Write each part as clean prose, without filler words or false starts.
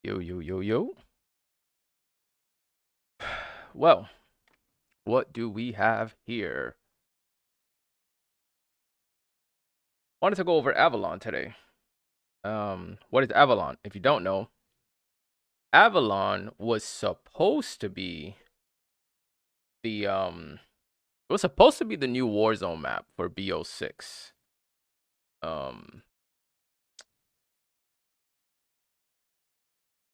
Yo, yo, yo, yo. Well, what do we have here? Wanted to go over Avalon today. What is Avalon? If you don't know, Avalon was supposed to be the it was supposed to be the new Warzone map for BO6. Um,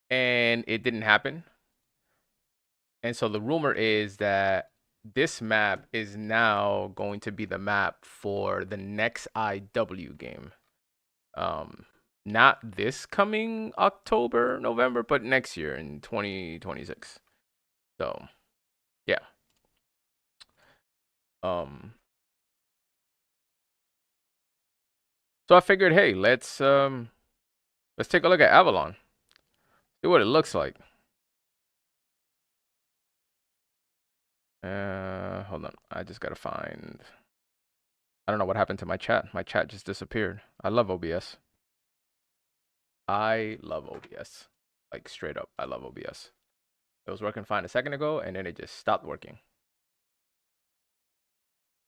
and it didn't happen. And so the rumor is that this map is now going to be the map for the next IW game. Um, Not this coming October, November, but next year in 2026. So, yeah. Um, so I figured, hey, let's take a look at Avalon. See what it looks like. Hold on. I just gotta find. I don't know what happened to my chat. My chat just disappeared. I love OBS. I love OBS. Like straight up, I love OBS. It was working fine a second ago, and then it just stopped working.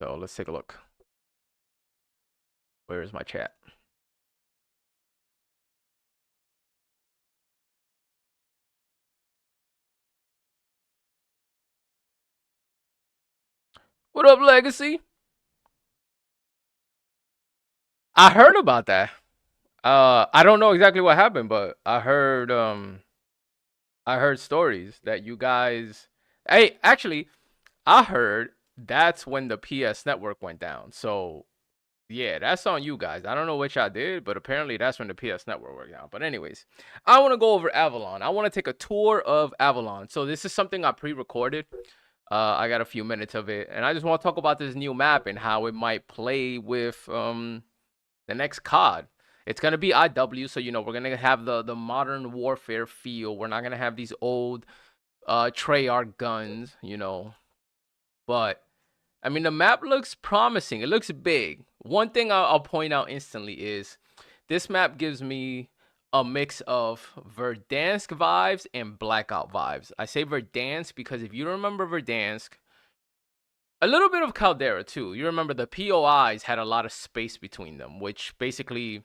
So let's take a look. Where is my chat? What up, Legacy? I heard about that. I don't know exactly what happened, but I heard stories that you guys. Hey, actually, I heard that's when the PS network went down. So yeah, that's on you guys. I don't know which I did, but apparently that's when the PS network went down. But anyways, I want to go over Avalon. I want to take a tour of Avalon. So this is something I pre-recorded. I got a few minutes of it, and I just want to talk about this new map and how it might play with the next COD. It's gonna be IW, so we're gonna have the modern warfare feel. We're not gonna have these old Treyarch guns, But I mean, the map looks promising. It looks big. One thing I'll point out instantly is this map gives me a mix of Verdansk vibes and Blackout vibes. I say Verdansk because if you remember Verdansk, a little bit of Caldera too. You remember the POIs had a lot of space between them, which basically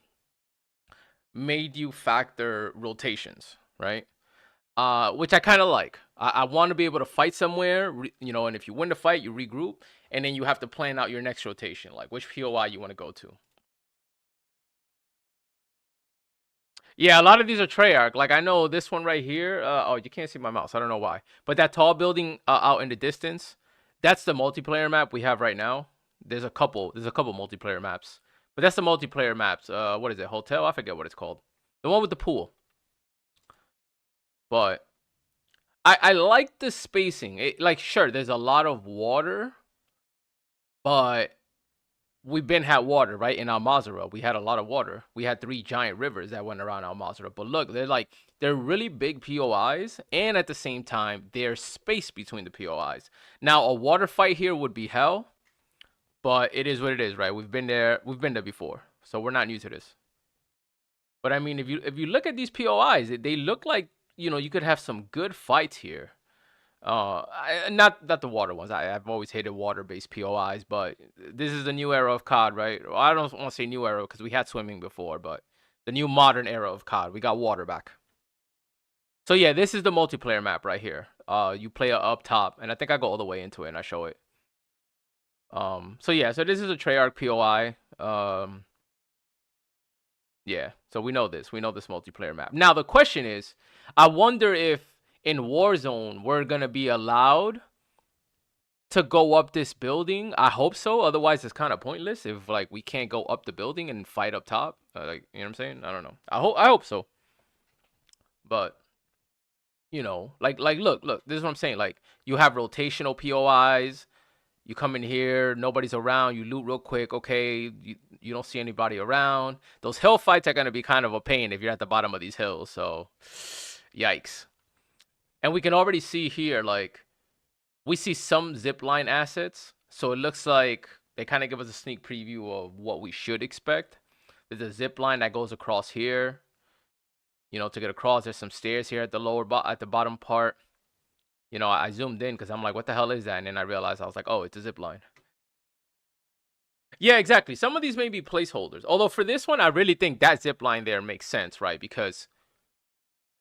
made you factor rotations, right? Which I kind of like. I want to be able to fight somewhere, and if you win the fight, you regroup, and then you have to plan out your next rotation, like which POI you want to go to. Yeah, a lot of these are Treyarch. Like I know this one right here. Oh, you can't see my mouse. I don't know why. But that tall building out in the distance, that's the multiplayer map we have right now. There's a couple. There's a couple multiplayer maps, but that's the multiplayer maps. What is it? Hotel? I forget what it's called. The one with the pool. But I like the spacing. Like sure, there's a lot of water, but we've been had water, right? In Al Mazrah, we had a lot of water. We had 3 giant rivers that went around Al Mazrah. But look, they're really big POIs, and at the same time, there's space between the POIs. Now, a water fight here would be hell, but it is what it is, right? We've been there before, so we're not new to this. But I mean, if you look at these POIs, they look like you could have some good fights here. Not the water ones. I've always hated water-based POIs, but this is the new era of COD, right? Well, I don't want to say new era because we had swimming before, but the new modern era of COD. We got water back. So yeah, this is the multiplayer map right here. You play up top, and I think I go all the way into it and I show it. So yeah, so this is a Treyarch POI. Yeah, so we know this. We know this multiplayer map. Now the question is, I wonder if in Warzone we're gonna be allowed to go up this building. I hope so. Otherwise, it's kind of pointless if like we can't go up the building and fight up top. Like you know what I'm saying? I don't know. I hope so. But like look. This is what I'm saying. Like you have rotational POIs. You come in here, nobody's around. You loot real quick. Okay, you don't see anybody around. Those hill fights are gonna be kind of a pain if you're at the bottom of these hills. So, yikes. And we can already see here like we see some zipline assets, so it looks like they kind of give us a sneak preview of what we should expect. There's a zipline that goes across here. to get across. There's some stairs here at the bottom part. I zoomed in because I'm like, what the hell is that? And then I realized, I was like, oh, it's a zip line. Yeah, exactly. Some of these may be placeholders. Although for this one, I really think that zip line there makes sense, right? Because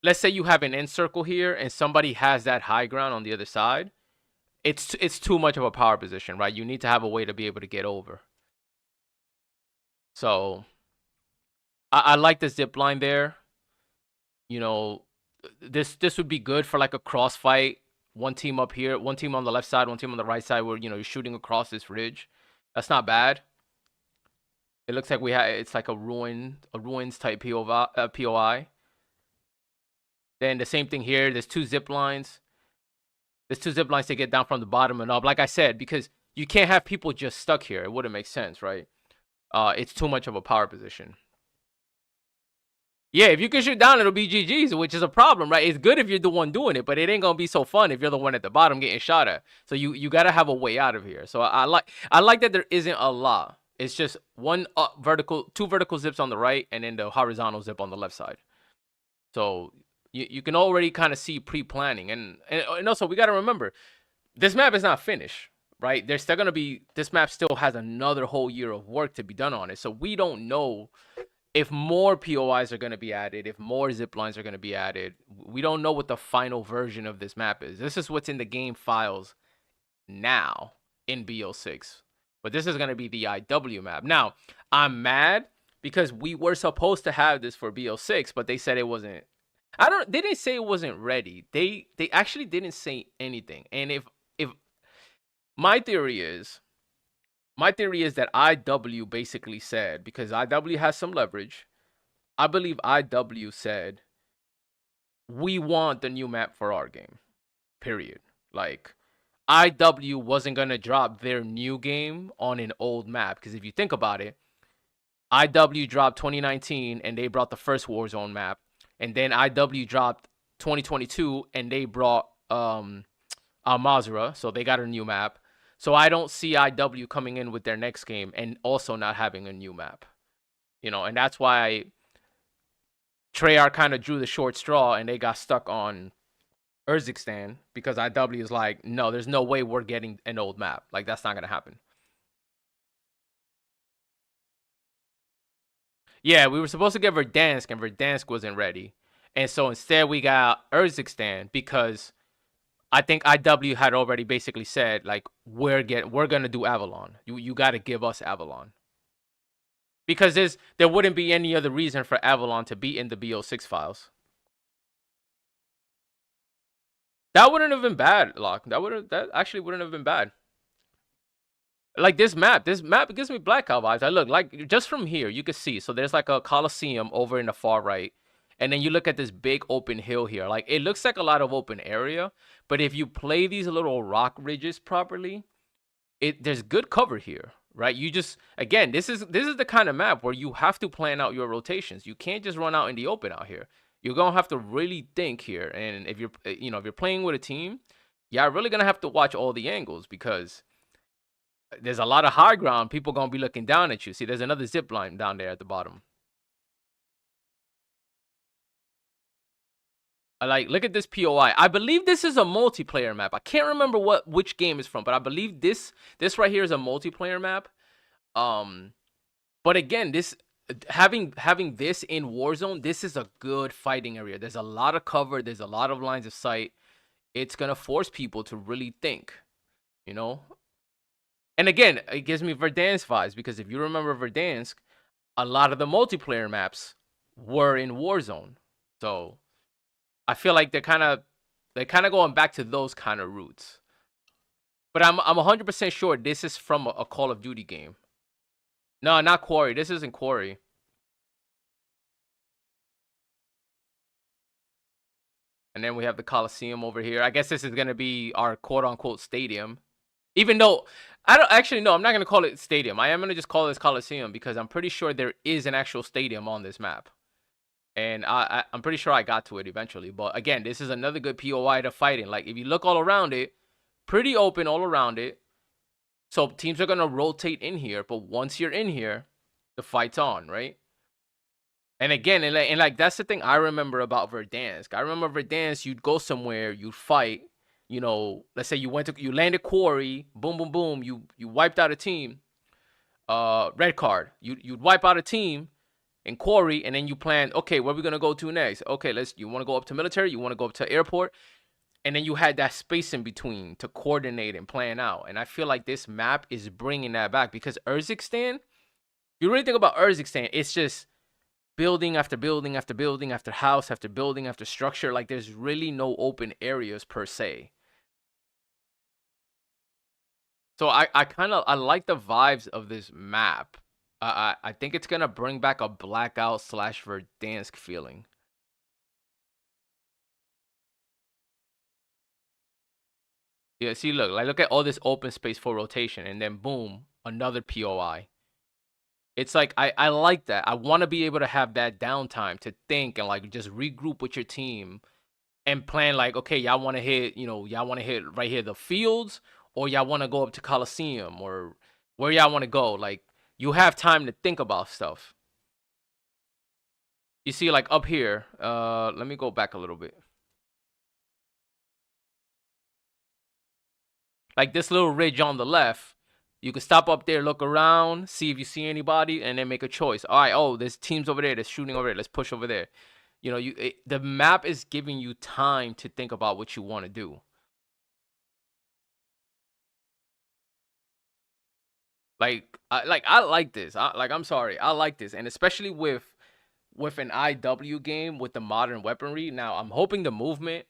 let's say you have an end circle here and somebody has that high ground on the other side. It's too much of a power position, right? You need to have a way to be able to get over. So I like the zip line there. This would be good for like a cross fight. One team up here, one team on the left side, one team on the right side, where you're shooting across this ridge. That's not bad. It looks like it's like a ruins type POI. Then the same thing here. There's two zip lines. There's two zip lines to get down from the bottom and up. Like I said, because you can't have people just stuck here. It wouldn't make sense, right? It's too much of a power position. Yeah, if you can shoot down, it'll be GG's, which is a problem, right? It's good if you're the one doing it, but it ain't gonna be so fun if you're the one at the bottom getting shot at. So you gotta have a way out of here. So I like that there isn't a lot. It's just two vertical zips on the right, and then the horizontal zip on the left side. So you can already kind of see pre-planning, and also we gotta remember, this map is not finished, right? There's still gonna be this map still has another whole year of work to be done on it. So we don't know if more POIs are going to be added, if more zip lines are going to be added. We don't know what the final version of this map is. This is what's in the game files now in BO6. But this is going to be the IW map. Now, I'm mad because we were supposed to have this for BO6, but they said it wasn't. They didn't say it wasn't ready. They actually didn't say anything. And if my theory is that IW basically said, because IW has some leverage, I believe IW said, we want the new map for our game, period. Like, IW wasn't going to drop their new game on an old map, because if you think about it, IW dropped 2019, and they brought the first Warzone map, and then IW dropped 2022, and they brought Al-Mazrah, so they got a new map. So I don't see IW coming in with their next game and also not having a new map. And that's why Treyarch kind of drew the short straw and they got stuck on Urzikstan, because IW is like, no, there's no way we're getting an old map. Like, that's not going to happen. Yeah, we were supposed to get Verdansk, and Verdansk wasn't ready. And so instead we got Urzikstan, because I think IW had already basically said, like, we're gonna do Avalon. You got to give us Avalon, because there wouldn't be any other reason for Avalon to be in the BO6 files. That wouldn't have been bad, Locke. That actually wouldn't have been bad. Like, this map gives me Blackout vibes. I look like, just from here you can see. So there's like a Coliseum over in the far right. And then you look at this big open hill here. Like, it looks like a lot of open area. But if you play these little rock ridges properly, there's good cover here, right? You just, again, this is the kind of map where you have to plan out your rotations. You can't just run out in the open out here. You're going to have to really think here. And if you're playing with a team, you're really going to have to watch all the angles, because there's a lot of high ground. People going to be looking down at you. See, there's another zip line down there at the bottom. Like, look at this POI. I believe this is a multiplayer map. I can't remember which game it's from, but I believe this right here is a multiplayer map. But again, this having this in Warzone, this is a good fighting area. There's a lot of cover. There's a lot of lines of sight. It's gonna force people to really think, And again, it gives me Verdansk vibes, because if you remember Verdansk, a lot of the multiplayer maps were in Warzone, so I feel like they're kind of going back to those kind of roots. But I'm 100% sure this is from a Call of Duty game. No, not Quarry. This isn't Quarry. And then we have the Coliseum over here. I guess this is going to be our quote-unquote stadium. Even though, I'm not going to call it stadium. I am going to just call this Coliseum, because I'm pretty sure there is an actual stadium on this map. And I'm pretty sure I got to it eventually. But again, this is another good POI to fight in. Like, if you look all around it, pretty open all around it. So teams are going to rotate in here. But once you're in here, the fight's on, right? And again, and like that's the thing I remember about Verdansk. I remember Verdansk, you'd go somewhere, you'd fight, let's say you landed quarry, boom, boom, boom, you wiped out a team, red card. You'd wipe out a team in quarry, and then you plan, okay, where are we gonna go to next? Okay, you wanna go up to military, you wanna go up to airport, and then you had that space in between to coordinate and plan out. And I feel like this map is bringing that back because Urzikstan, you really think about Urzikstan, it's just building after building after building after house after building after structure. Like there's really no open areas per se. So I kind of I like the vibes of this map. I think it's gonna bring back a blackout slash Verdansk feeling. Yeah, see, look at all this open space for rotation, and then boom, another POI. It's like I like that. I want to be able to have that downtime to think and like just regroup with your team and plan like, okay, y'all want to hit, y'all want to hit right here the fields, or y'all want to go up to Coliseum, or where y'all want to go. Like you have time to think about stuff. You see, like up here, let me go back a little bit. Like this little ridge on the left, you can stop up there, look around, see if you see anybody, and then make a choice. All right, oh, there's teams over there, there's shooting over there. Let's push over there. The map is giving you time to think about what you want to do. I like this. I'm sorry, I like this, and especially with an IW game with the modern weaponry. Now I'm hoping the movement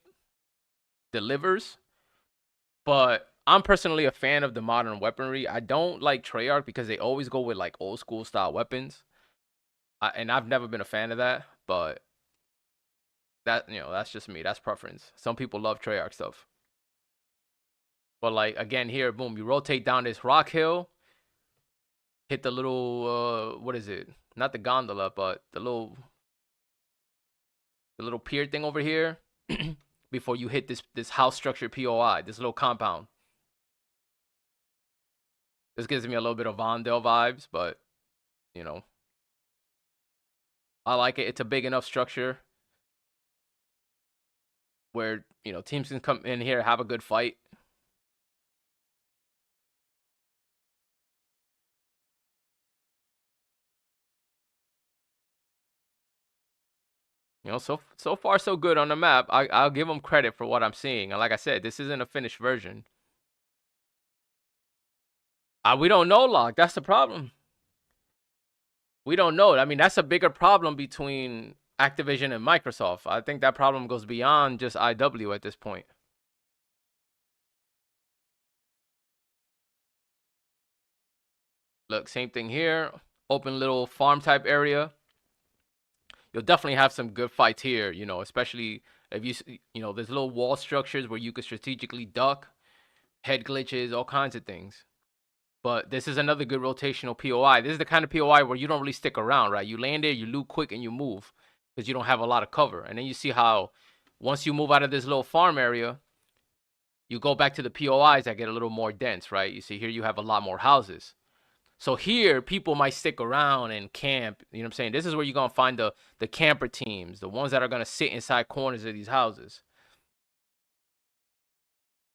delivers, but I'm personally a fan of the modern weaponry. I don't like Treyarch because they always go with like old school style weapons, and I've never been a fan of that. But that's just me. That's preference. Some people love Treyarch stuff, but like again here, boom, you rotate down this rock hill, hit the little what is it? Not the gondola, but the little pier thing over here before you hit this house structure POI, this little compound. This gives me a little bit of Vondel vibes, but you know, I like it. It's a big enough structure where teams can come in here, have a good fight. So far so good on the map. I'll give them credit for what I'm seeing. And like I said, this isn't a finished version. We don't know, Locke. That's the problem. We don't know. I mean, that's a bigger problem between Activision and Microsoft. I think that problem goes beyond just IW at this point. Look, same thing here. Open little farm type area. You'll definitely have some good fights here, especially if there's little wall structures where you could strategically duck, head glitches, all kinds of things. But this is another good rotational POI. This is the kind of POI where you don't really stick around, right? You land there, you loot quick, and you move because you don't have a lot of cover. And then you see how once you move out of this little farm area, you go back to the POIs that get a little more dense, right? You see here you have a lot more houses. So here, people might stick around and camp. You know what I'm saying? This is where you're going to find the camper teams, the ones that are going to sit inside corners of these houses.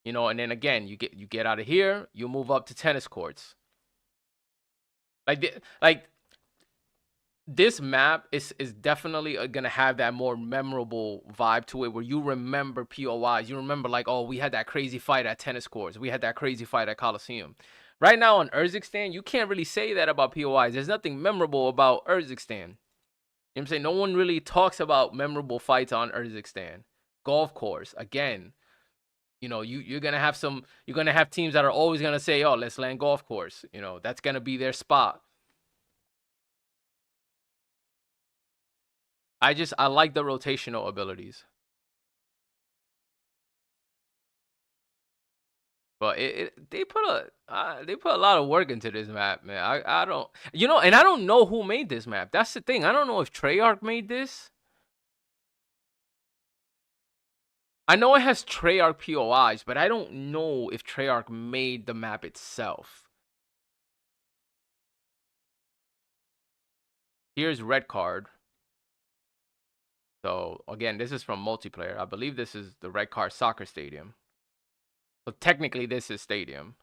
And then again, you get out of here, you move up to tennis courts. Like this map is definitely going to have that more memorable vibe to it where you remember POIs. You remember like, oh, we had that crazy fight at tennis courts. We had that crazy fight at Coliseum. Right now on Urzikstan, you can't really say that about POIs. There's nothing memorable about Urzikstan. You know what I'm saying? No one really talks about memorable fights on Urzikstan. Golf course, again, you're gonna have teams that are always gonna say, oh, let's land golf course. That's gonna be their spot. I like the rotational abilities. But they put a lot of work into this map, man. I don't and I don't know who made this map. That's the thing. I don't know if Treyarch made this. I know it has Treyarch POIs, but I don't know if Treyarch made the map itself. Here's red card. So again, this is from multiplayer. I believe this is the Red Car Soccer Stadium. So technically, this is stadium,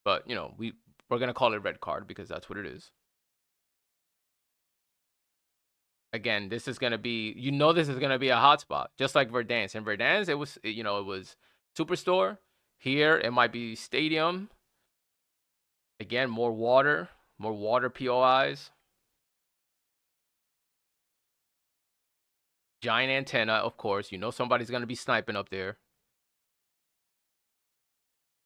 but you know we're gonna call it Red Card because that's what it is. Again, this is gonna be this is gonna be a hotspot, just like Verdansk. In Verdansk, it was it was Superstore. Here it might be stadium. Again, more water POIs. Giant antenna, of course. Somebody's gonna be sniping up there.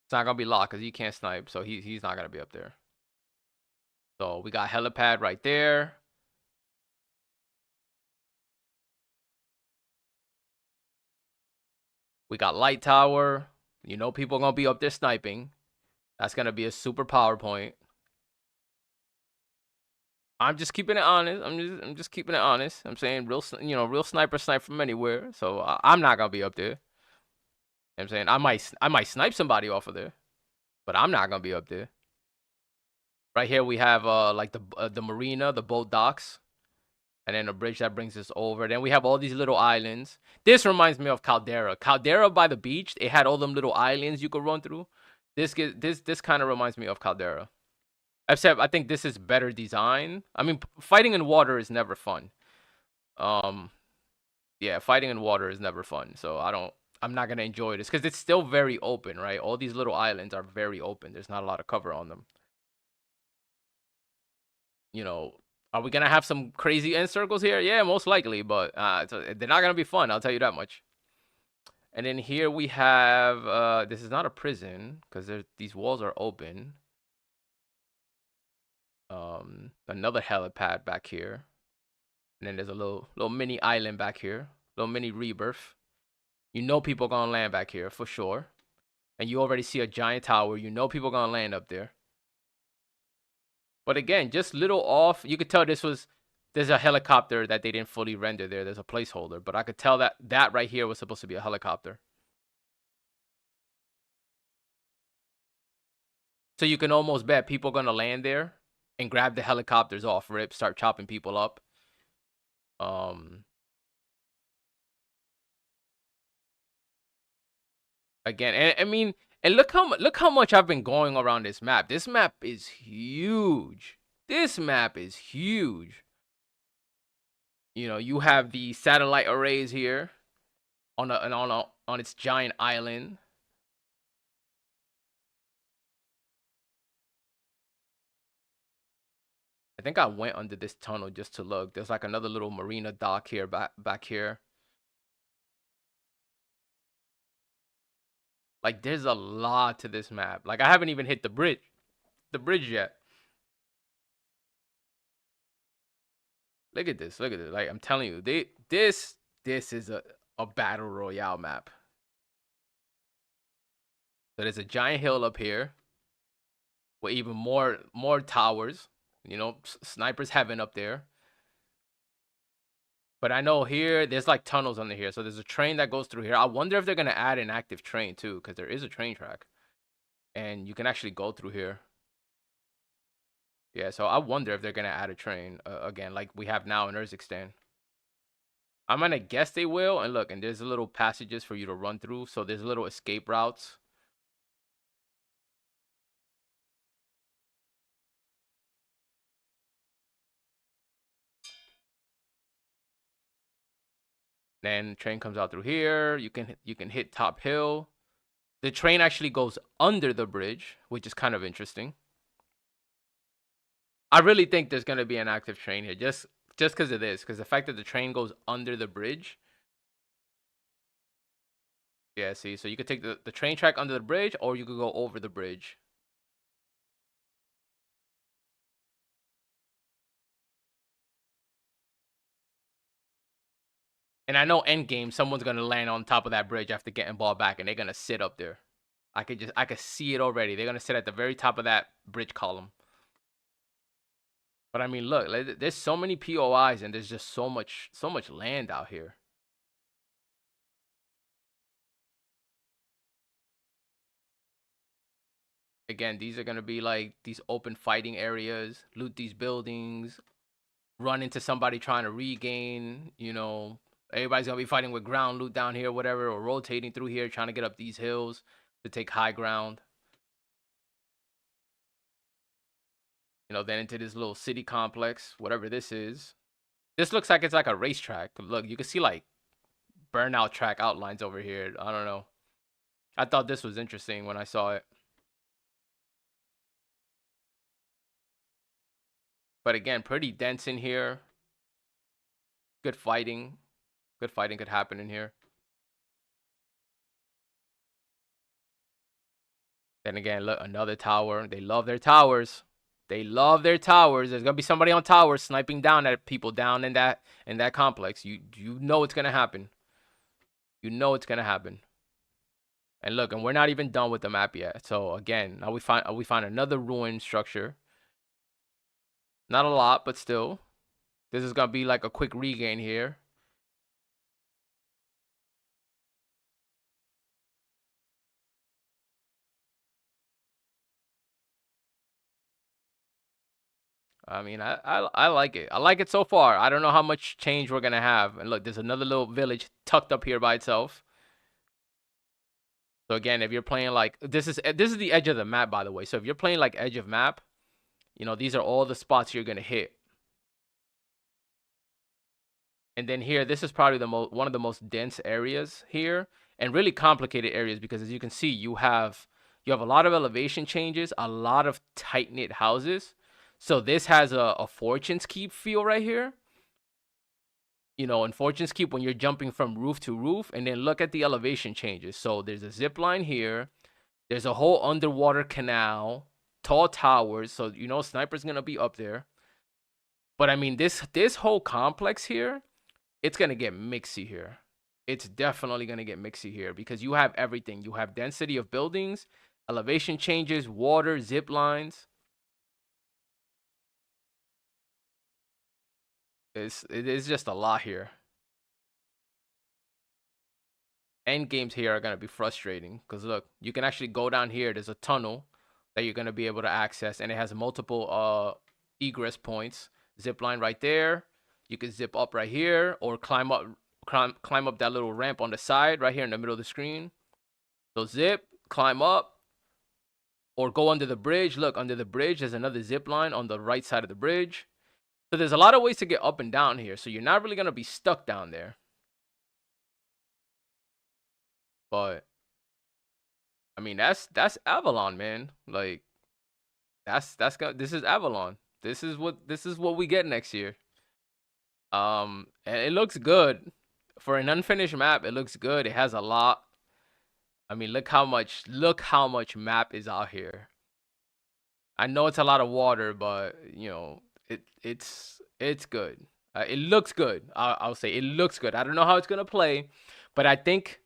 It's not gonna be locked because he can't snipe, so he's not gonna be up there. So we got helipad right there. We got light tower. People are gonna be up there sniping. That's gonna be a super PowerPoint. I'm just keeping it honest. I'm just keeping it honest. I'm saying real sniper snipe from anywhere. So I'm not gonna be up there. I'm saying I might snipe somebody off of there, but I'm not gonna be up there. Right here we have like the marina, the boat docks, and then a bridge that brings us over. Then we have all these little islands. This reminds me of Caldera. Caldera by the beach, it had all them little islands you could run through. This kind of reminds me of Caldera. Except I think this is better design. I mean, fighting in water is never fun. Yeah, fighting in water is never fun. So I'm not gonna enjoy this because it's still very open, right? All these little islands are very open. There's not a lot of cover on them. Are we gonna have some crazy end circles here? Yeah, most likely, but they're not gonna be fun. I'll tell you that much. And then here we have this is not a prison because these walls are open. Another helipad back here, and then there's a little mini island back here, little mini rebirth. People gonna land back here for sure, and you already see a giant tower. People gonna land up there. But again, just little off. You could tell there's a helicopter that they didn't fully render there. There's a placeholder, but I could tell that right here was supposed to be a helicopter. So you can almost bet people gonna land there and grab the helicopters off rip, start chopping people up. Again, and I mean, and look how much I've been going around this map. This map is huge. This map is huge. You have the satellite arrays here on its giant island. I think I went under this tunnel just to look. There's like another little marina dock here back here. Like there's a lot to this map. Like I haven't even hit the bridge yet. Look at this. Like I'm telling you, this is a battle royale map. So there's a giant hill up here with even more towers. Sniper's heaven up there. But I know here there's like tunnels under here. So there's a train that goes through here. I wonder if they're gonna add an active train too, because there is a train track, and you can actually go through here. Yeah, so I wonder if they're gonna add a train again, like we have now in Urzikstan. I'm gonna guess they will. And look, and there's little passages for you to run through. So there's little escape routes. Then train comes out through here. You can hit top hill. The train actually goes under the bridge, which is kind of interesting. I really think there's gonna be an active train here, just because of this, because the fact that the train goes under the bridge. Yeah, see, so you could take the train track under the bridge, or you could go over the bridge. And I know end game, someone's gonna land on top of that bridge after getting ball back, and they're gonna sit up there. I could see it already. They're gonna sit at the very top of that bridge column. But I mean, look, there's so many POIs, and there's just so much land out here. Again, these are gonna be like these open fighting areas. Loot these buildings, run into somebody trying to regain, Everybody's gonna be fighting with ground loot down here, whatever, or rotating through here, trying to get up these hills to take high ground. Then into this little city complex, whatever this is. This looks like it's like a racetrack. Look, you can see like burnout track outlines over here. I don't know. I thought this was interesting when I saw it. But again, pretty dense in here. Good fighting. Good fighting could happen in here. Then again, look, another tower. They love their towers. They love their towers. There's gonna be somebody on towers sniping down at people down in that complex. You know it's gonna happen. You know it's gonna happen. And look, and we're not even done with the map yet. So again, now we find another ruined structure. Not a lot, but still. This is gonna be like a quick regain here. I mean, I like it. I like it so far. I don't know how much change we're gonna have. And look, there's another little village tucked up here by itself. So again, if you're playing like this is the edge of the map, by the way. So if you're playing like edge of map, these are all the spots you're gonna hit. And then here, this is probably one of the most dense areas here, and really complicated areas because as you can see, you have a lot of elevation changes, a lot of tight knit houses. So this has a Fortune's Keep feel right here. In Fortune's Keep when you're jumping from roof to roof, and then look at the elevation changes. So there's a zip line here. There's a whole underwater canal, tall towers. So sniper's gonna be up there. But I mean, this whole complex here, it's gonna get mixy here. It's definitely gonna get mixy here because you have everything. You have density of buildings, elevation changes, water, zip lines. It is just a lot here. End games here are gonna be frustrating because look, you can actually go down here. There's a tunnel that you're gonna be able to access, and it has multiple egress points. Zip line right there. You can zip up right here or climb up that little ramp on the side right here in the middle of the screen. So zip, climb up, or go under the bridge. Look, under the bridge, there's another zip line on the right side of the bridge. So there's a lot of ways to get up and down here. So you're not really gonna be stuck down there. But I mean, that's Avalon, man. Like this is Avalon. This is what we get next year. And it looks good for an unfinished map. It looks good. It has a lot. I mean, look how much map is out here. I know it's a lot of water, but it's good. It looks good. I'll say it looks good. I don't know how it's gonna play, but I think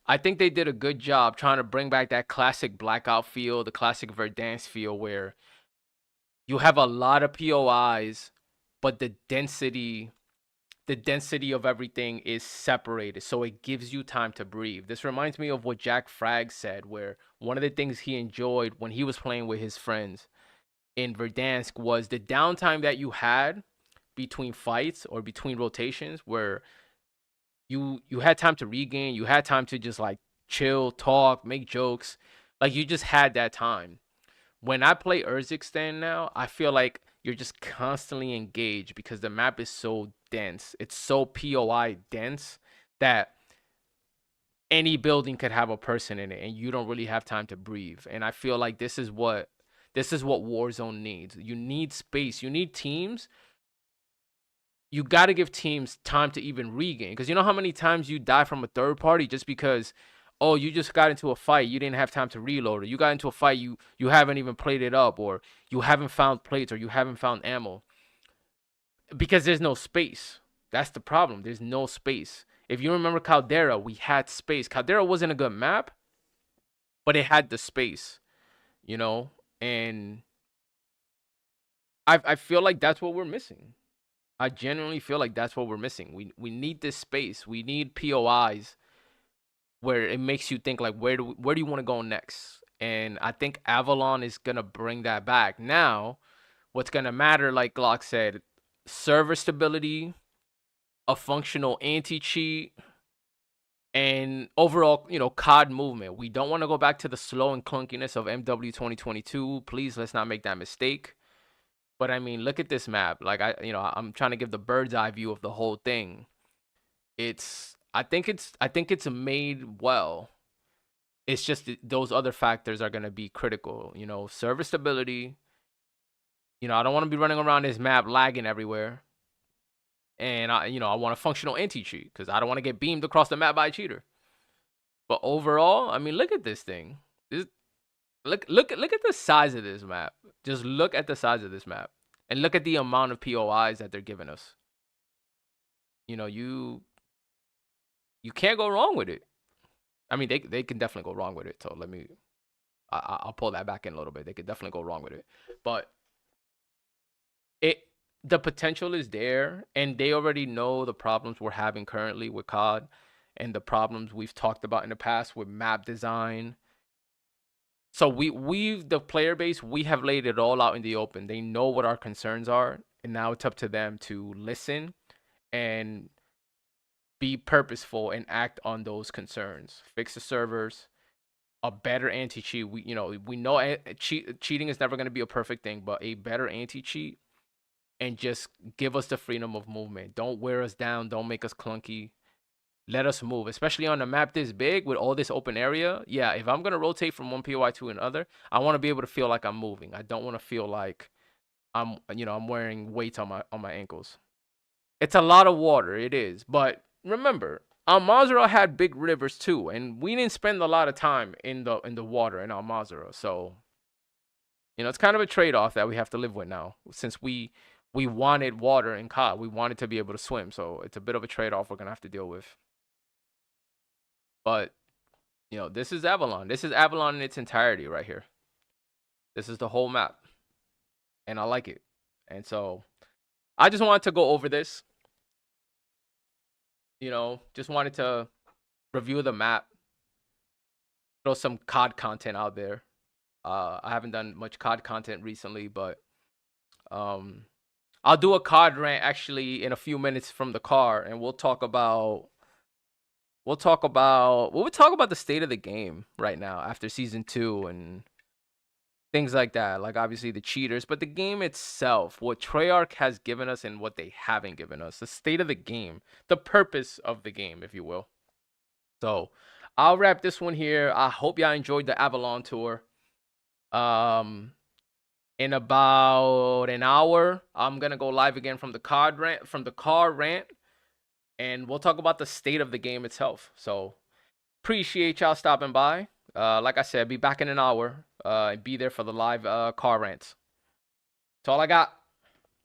they did a good job trying to bring back that classic Blackout feel, the classic Verdansk feel, where you have a lot of POIs, but the density of everything is separated, so it gives you time to breathe. This reminds me of what Jack Frag said, where one of the things he enjoyed when he was playing with his friends in Verdansk was the downtime that you had between fights or between rotations, where you had time to regain, you had time to just like chill, talk, make jokes, like you just had that time. When I play Urzikstan now, I feel like you're just constantly engaged because the map is so dense. It's so POI dense that any building could have a person in it and you don't really have time to breathe. And I feel like this is what Warzone needs. You need space. You need teams. You got to give teams time to even regain, because you know how many times you die from a third party just because you just got into a fight, you didn't have time to reload, or you got into a fight, you haven't even played it up, or you haven't found plates, or you haven't found ammo because there's no space. That's the problem. There's no space. If you remember Caldera, we had space. Caldera wasn't a good map, but it had the space, and I feel like that's what we're missing. I genuinely feel like that's what we're missing. We need this space. We need POIs where it makes you think like, where do you want to go next? And I think Avalon is gonna bring that back. Now, what's gonna matter, like Glock said, server stability, a functional anti-cheat, and overall, COD movement. We don't want to go back to the slow and clunkiness of MW 2022. Please, let's not make that mistake. But I mean, look at this map. Like I'm trying to give the bird's eye view of the whole thing. I think it's made well. It's just those other factors are gonna be critical. Server stability. I don't want to be running around this map lagging everywhere. And I want a functional anti-cheat because I don't want to get beamed across the map by a cheater. But overall, I mean, look at this thing. Look at the size of this map. Just look at the size of this map, and look at the amount of POIs that they're giving us. You can't go wrong with it. I mean, they can definitely go wrong with it. So I'll pull that back in a little bit. They could definitely go wrong with it, but the potential is there, and they already know the problems we're having currently with COD, and the problems we've talked about in the past with map design. So the player base, we have laid it all out in the open. They know what our concerns are, and now it's up to them to listen and be purposeful and act on those concerns. Fix the servers, a better anti-cheat. We know cheating is never going to be a perfect thing, but a better anti-cheat, and just give us the freedom of movement. Don't wear us down. Don't make us clunky. Let us move, especially on a map this big with all this open area. Yeah, if I'm gonna rotate from one POI to another, I want to be able to feel like I'm moving. I don't want to feel like I'm wearing weights on my ankles. It's a lot of water, it is. But remember, Al-Mazrah had big rivers too, and we didn't spend a lot of time in the water in Al-Mazrah. So, it's kind of a trade-off that we have to live with now, since we wanted water in COD. We wanted to be able to swim, so it's a bit of a trade-off we're gonna have to deal with. But this is Avalon. This is Avalon in its entirety right here. This is the whole map, and I like it. And so I just wanted to go over this. Just wanted to review the map, throw some COD content out there. I haven't done much COD content recently, but I'll do a COD rant actually in a few minutes from the car, and we'll talk about the state of the game right now after season 2 and things like that. Like, obviously the cheaters, but the game itself, what Treyarch has given us and what they haven't given us, the state of the game, the purpose of the game, if you will. So I'll wrap this one here. I hope y'all enjoyed the Avalon tour. In about an hour, I'm gonna go live again from the car rant, and we'll talk about the state of the game itself. So appreciate y'all stopping by. Like I said, be back in an hour. And be there for the live car rants. That's all I got.